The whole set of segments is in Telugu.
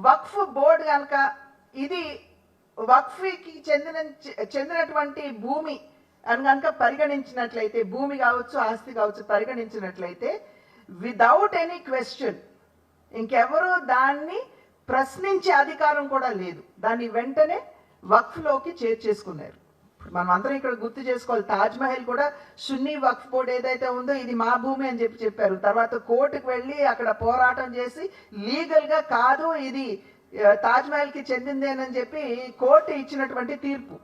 వక్ఫ్ బోర్డు కనుక ఇది వక్ఫ్కి చెందినటువంటి భూమి అని కనుక పరిగణించినట్లయితే, భూమి కావచ్చు ఆస్తి కావచ్చు పరిగణించినట్లయితే, విదౌట్ ఎనీ క్వశ్చన్ ఇంకెవరూ దాన్ని ప్రశ్నించే అధికారం కూడా లేదు. దాన్ని వెంటనే వక్ఫ్లోకి చేర్చేసుకున్నారు. మనం అందరం ఇక్కడ గుర్తు చేసుకోవాలి, తాజ్మహల్ కూడా సున్నీ వక్ఫ్ బోర్డు ఏదైతే ఉందో ఇది మా భూమి అని చెప్పారు. తర్వాత కోర్టుకు వెళ్ళి అక్కడ పోరాటం చేసి లీగల్గా కాదు ఇది తాజ్మహల్కి చెందిందేనని చెప్పి కోర్టు ఇచ్చినటువంటి తీర్పు.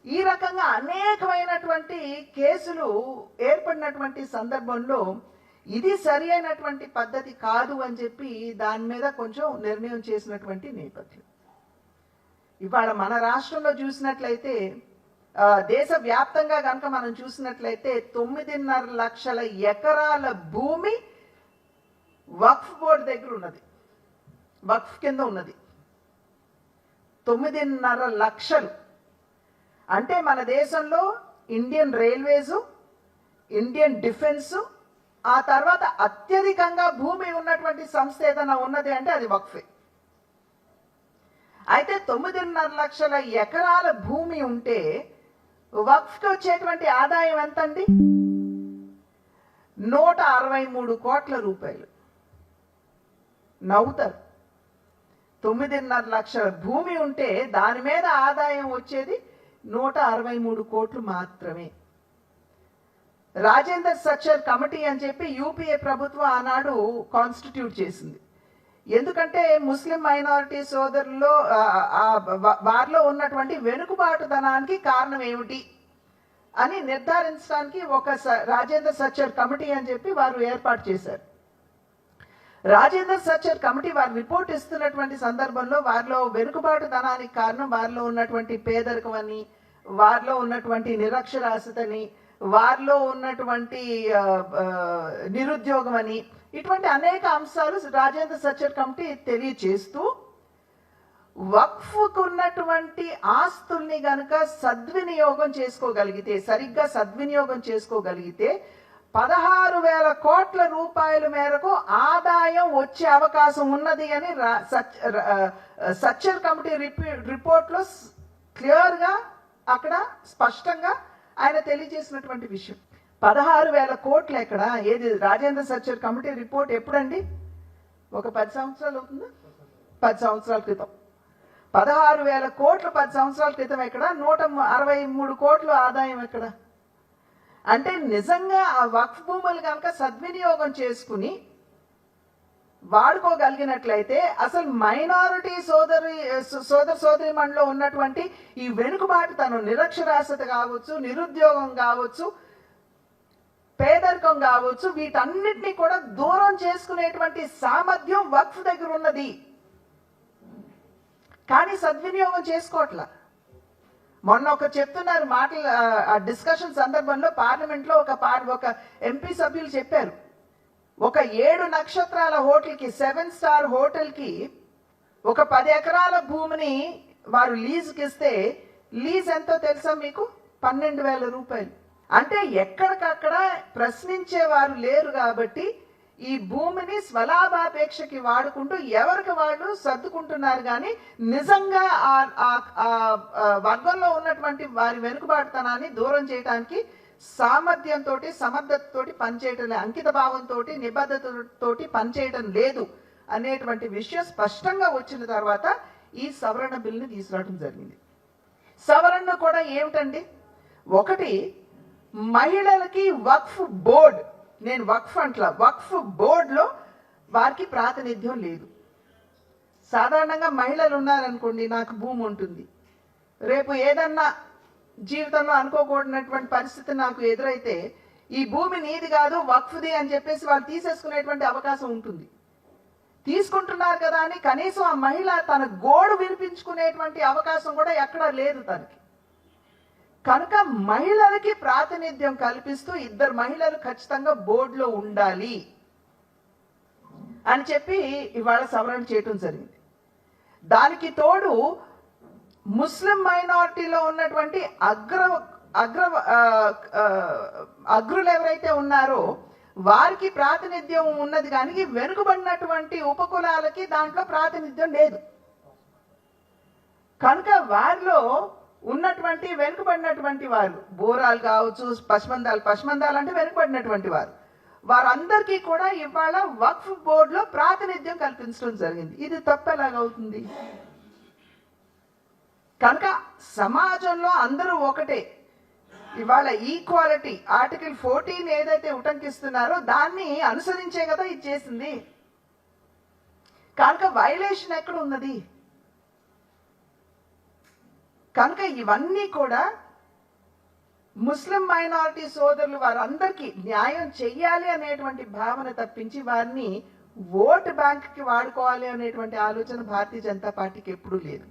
ఈ రకంగా అనేకమైనటువంటి కేసులు ఏర్పడినటువంటి సందర్భంలో ఇది సరి అయినటువంటి పద్ధతి కాదు అని చెప్పి దాని మీద కొంచెం నిర్ణయం చేసినటువంటి నేపథ్యం. ఇవాళ మన రాష్ట్రంలో చూసినట్లయితే, దేశవ్యాప్తంగా కనుక మనం చూసినట్లయితే 9.5 లక్షల ఎకరాల భూమి వక్ఫ్ బోర్డు దగ్గర ఉన్నది, వక్ఫ్ కింద ఉన్నది. 9.5 లక్షలు అంటే మన దేశంలో ఇండియన్ రైల్వేసు, ఇండియన్ డిఫెన్స్, ఆ తర్వాత అత్యధికంగా భూమి ఉన్నటువంటి సంస్థ ఏదైనా ఉన్నది అంటే అది వక్ఫే. అయితే 9.5 లక్షల ఎకరాల భూమి ఉంటే వక్ఫ్కి వచ్చేటువంటి ఆదాయం ఎంతండి? 163 కోట్ల రూపాయలు. నవ్వుతారు. 9.5 లక్షల భూమి ఉంటే దాని మీద ఆదాయం వచ్చేది 163 కోట్లు మాత్రమే. రాజేంద్ర సచ్చర్ కమిటీ అని చెప్పి యూపీఏ ప్రభుత్వం ఆనాడు కాన్స్టిట్యూట్ చేసింది. ఎందుకంటే ముస్లిం మైనారిటీ సోదరుల్లో వారిలో ఉన్నటువంటి వెనుకబాటుదనానికి కారణం ఏమిటి అని నిర్ధారించడానికి ఒక రాజేంద్ర సచ్చర్ కమిటీ అని చెప్పి వారు ఏర్పాటు చేశారు. రాజేంద్ర సచ్చర్ కమిటీ వారు రిపోర్ట్ ఇస్తున్నటువంటి సందర్భంలో వారిలో వెనుకబాటుదనానికి కారణం వారిలో ఉన్నటువంటి పేదరికం అని, వారిలో ఉన్నటువంటి నిరక్షరాస్యతని, వారిలో ఉన్నటువంటి నిరుద్యోగం అని, ఇటువంటి అనేక అంశాలు రాజేంద్ర సచ్చర్ కమిటీ తెలియచేస్తూ వక్ఫ్కు ఉన్నటువంటి ఆస్తుల్ని గనక సద్వినియోగం చేసుకోగలిగితే, సరిగ్గా సద్వినియోగం చేసుకోగలిగితే 16,000 కోట్ల రూపాయల మేరకు ఆదాయం వచ్చే అవకాశం ఉన్నది అని సచ్చర్ కమిటీ రిపోర్ట్లో క్లియర్గా అక్కడ స్పష్టంగా ఆయన తెలియజేసినటువంటి విషయం. 16,000 కోట్లు ఎక్కడ? ఏది రాజేంద్ర సచ్చర్ కమిటీ రిపోర్ట్ ఎప్పుడండి? ఒక 10 సంవత్సరాలు అవుతుందా? 10 సంవత్సరాల క్రితం. 16,000 కోట్లు 10 సంవత్సరాల క్రితం ఎక్కడ? 163 కోట్లు ఆదాయం ఎక్కడ? అంటే నిజంగా ఆ వక్ఫ్ భూములు కనుక సద్వినియోగం చేసుకుని వాడుకోగలిగినట్లయితే అసలు మైనారిటీ సోదరిమణిలో ఉన్నటువంటి ఈ వెనుకబాటుతనం, నిరక్షరాస్యత కావచ్చు, నిరుద్యోగం కావచ్చు, పేదరికం కావచ్చు, వీటన్నిటినీ కూడా దూరం చేసుకునేటువంటి సామర్థ్యం వక్ఫ్ దగ్గర ఉన్నది. కానీ సద్వినియోగం చేసుకోవట్లా. మొన్న ఒక చెప్తున్నారు మాటలు, ఆ డిస్కషన్ సందర్భంలో పార్లమెంట్లో ఒక ఎంపీ సభ్యులు చెప్పారు, ఒక 7 నక్షత్రాల హోటల్కి, 7 స్టార్ హోటల్కి ఒక 10 ఎకరాల భూమిని వారు లీజుకి ఇస్తే లీజ్ ఎంతో తెలుసా మీకు? 12,000 రూపాయలు. అంటే ఎక్కడికక్కడ ప్రశ్నించేవారు లేరు కాబట్టి ఈ భూమిని స్వలాభాపేక్షకి వాడుకుంటూ ఎవరికి వాళ్ళు సర్దుకుంటున్నారు. కానీ నిజంగా ఆ వర్గంలో ఉన్నటువంటి వారి వెనుకబాటుతనాన్ని దూరం చేయడానికి సామర్థ్యంతో, సమర్థతతో పనిచేయటం లేదు, అంకిత భావంతో, నిబద్ధతతో పనిచేయటం లేదు అనేటువంటి విషయం స్పష్టంగా వచ్చిన తర్వాత ఈ సవరణ బిల్లుని తీసుకురావడం జరిగింది. సవరణ కూడా ఏమిటండి? ఒకటి, మహిళలకి వక్ఫ్ బోర్డ్, నేను వక్ఫ్ అంట్లా, వక్ఫ్ బోర్డులో వారికి ప్రాతినిధ్యం లేదు. సాధారణంగా మహిళలు ఉన్నారనుకోండి, నాకు భూమి ఉంటుంది, రేపు ఏదన్నా జీవితంలో అనుకోకూడనటువంటి పరిస్థితి నాకు ఎదురైతే ఈ భూమి నీది కాదు వక్ఫ్ది అని చెప్పేసి వాళ్ళు తీసేసుకునేటువంటి అవకాశం ఉంటుంది. తీసుకుంటున్నారు కదా అని కనీసం ఆ మహిళ తన గోడు వినిపించుకునేటువంటి అవకాశం కూడా ఎక్కడా లేదు తనకి. కనుక మహిళలకి ప్రాతినిధ్యం కల్పిస్తూ 2 మహిళలు ఖచ్చితంగా బోర్డులో ఉండాలి అని చెప్పి ఇవాళ సవరణ చేయటం జరిగింది. దానికి తోడు ముస్లిం మైనారిటీలో ఉన్నటువంటి అగ్రులు ఎవరైతే ఉన్నారో వారికి ప్రాతినిధ్యం ఉన్నది కానీ వెనుకబడినటువంటి ఉపకులాలకి దాంట్లో ప్రాతినిధ్యం లేదు. కనుక వారిలో ఉన్నటువంటి వెనుకబడినటువంటి వారు, బోరాలు కావచ్చు, పశ్మందాలు అంటే వెనుకబడినటువంటి వారు, వారందరికీ కూడా ఇవాళ వక్ఫ్ బోర్డులో ప్రాతినిధ్యం కల్పించడం జరిగింది. ఇది తప్పెలాగవుతుంది? కనుక సమాజంలో అందరూ ఒకటే. ఇవాళ ఈక్వాలిటీ ఆర్టికల్ 14 ఏదైతే ఉటంకిస్తున్నారో దాన్ని అనుసరించే కదా ఇది చేసింది. కనుక వైలేషన్ ఎక్కడ ఉన్నది? కనుక ఇవన్నీ కూడా ముస్లిం మైనారిటీ సోదరులు వారందరికీ న్యాయం చెయ్యాలి అనేటువంటి భావన తప్పించి వారిని ఓటు బ్యాంక్కి వాడుకోవాలి అనేటువంటి ఆలోచన భారతీయ జనతా పార్టీకి ఎప్పుడూ లేదు.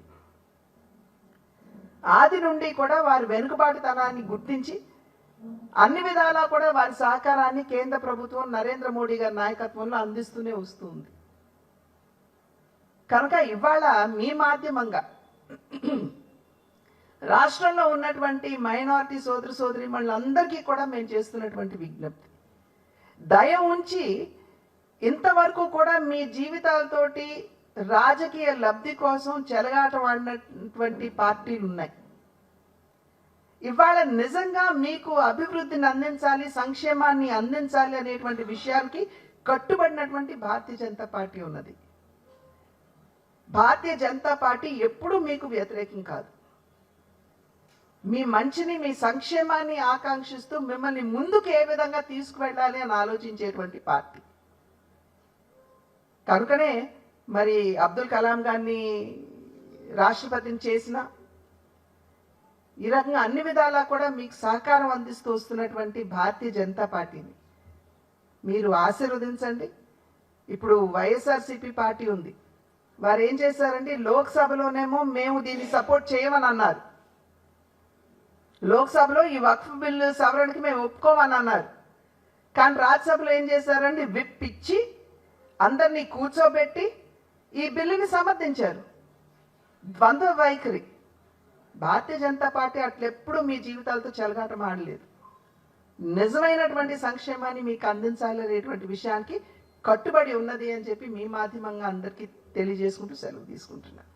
ఆది నుండి కూడా వారి వెనుకబాటుతనాన్ని గుర్తించి అన్ని విధాలా కూడా వారి సహకారాన్ని కేంద్ర ప్రభుత్వం నరేంద్ర మోడీ గారి నాయకత్వంలో అందిస్తూనే వస్తుంది. కనుక ఇవాళ మీ మాధ్యమంగా రాష్ట్రంలో ఉన్నటువంటి మైనారిటీ సోదర సోదరీమణులందరికీ కూడా మేము చేస్తున్నటువంటి విజ్ఞప్తి, దయ ఉంచి ఇంతవరకు కూడా మీ జీవితాలతోటి రాజకీయ లబ్ధి కోసం చెలగాటమాడినటువంటి పార్టీలు ఉన్నాయి. ఇవాళ నిజంగా మీకు అభివృద్ధిని అందించాలి, సంక్షేమాన్ని అందించాలి అనేటువంటి విషయానికి కట్టుబడినటువంటి భారతీయ జనతా పార్టీ ఉన్నది. భారతీయ జనతా పార్టీ ఎప్పుడూ మీకు వ్యతిరేకం కాదు. మీ మంచిని, మీ సంక్షేమాన్ని ఆకాంక్షిస్తూ మిమ్మల్ని ముందుకు ఏ విధంగా తీసుకువెళ్ళాలి అని ఆలోచించేటువంటి పార్టీ. కనుకనే మరి అబ్దుల్ కలాం గారిని రాష్ట్రపతిని చేసిన ఈ రకంగా అన్ని విధాలా కూడా మీకు సహకారం అందిస్తూ వస్తున్నటువంటి భారతీయ జనతా పార్టీని మీరు ఆశీర్వదించండి. ఇప్పుడు వైఎస్ఆర్సీపీ పార్టీ ఉంది, వారు ఏం చేశారంటే లోక్సభలోనేమో మేము దీన్ని సపోర్ట్ చేయమని అన్నారు, లోక్సభలో ఈ వక్ఫ్ బిల్లు సవరణకి మేము ఒప్పుకోమని అన్నారు. కానీ రాజ్యసభలో ఏం చేశారండి, విప్ ఇచ్చి అందరినీ కూర్చోబెట్టి ఈ బిల్లుని సమర్థించారు. ద్వంద్వ వైఖరి. భారతీయ జనతా పార్టీ అట్లెప్పుడు మీ జీవితాలతో చెలగాటం ఆడలేదు. నిజమైనటువంటి సంక్షేమాన్ని మీకు అందించాలి అనేటువంటి విషయానికి కట్టుబడి ఉన్నది అని చెప్పి మీ మాధ్యమంగా అందరికీ తెలియజేసుకుంటూ సెలవు తీసుకుంటున్నాను.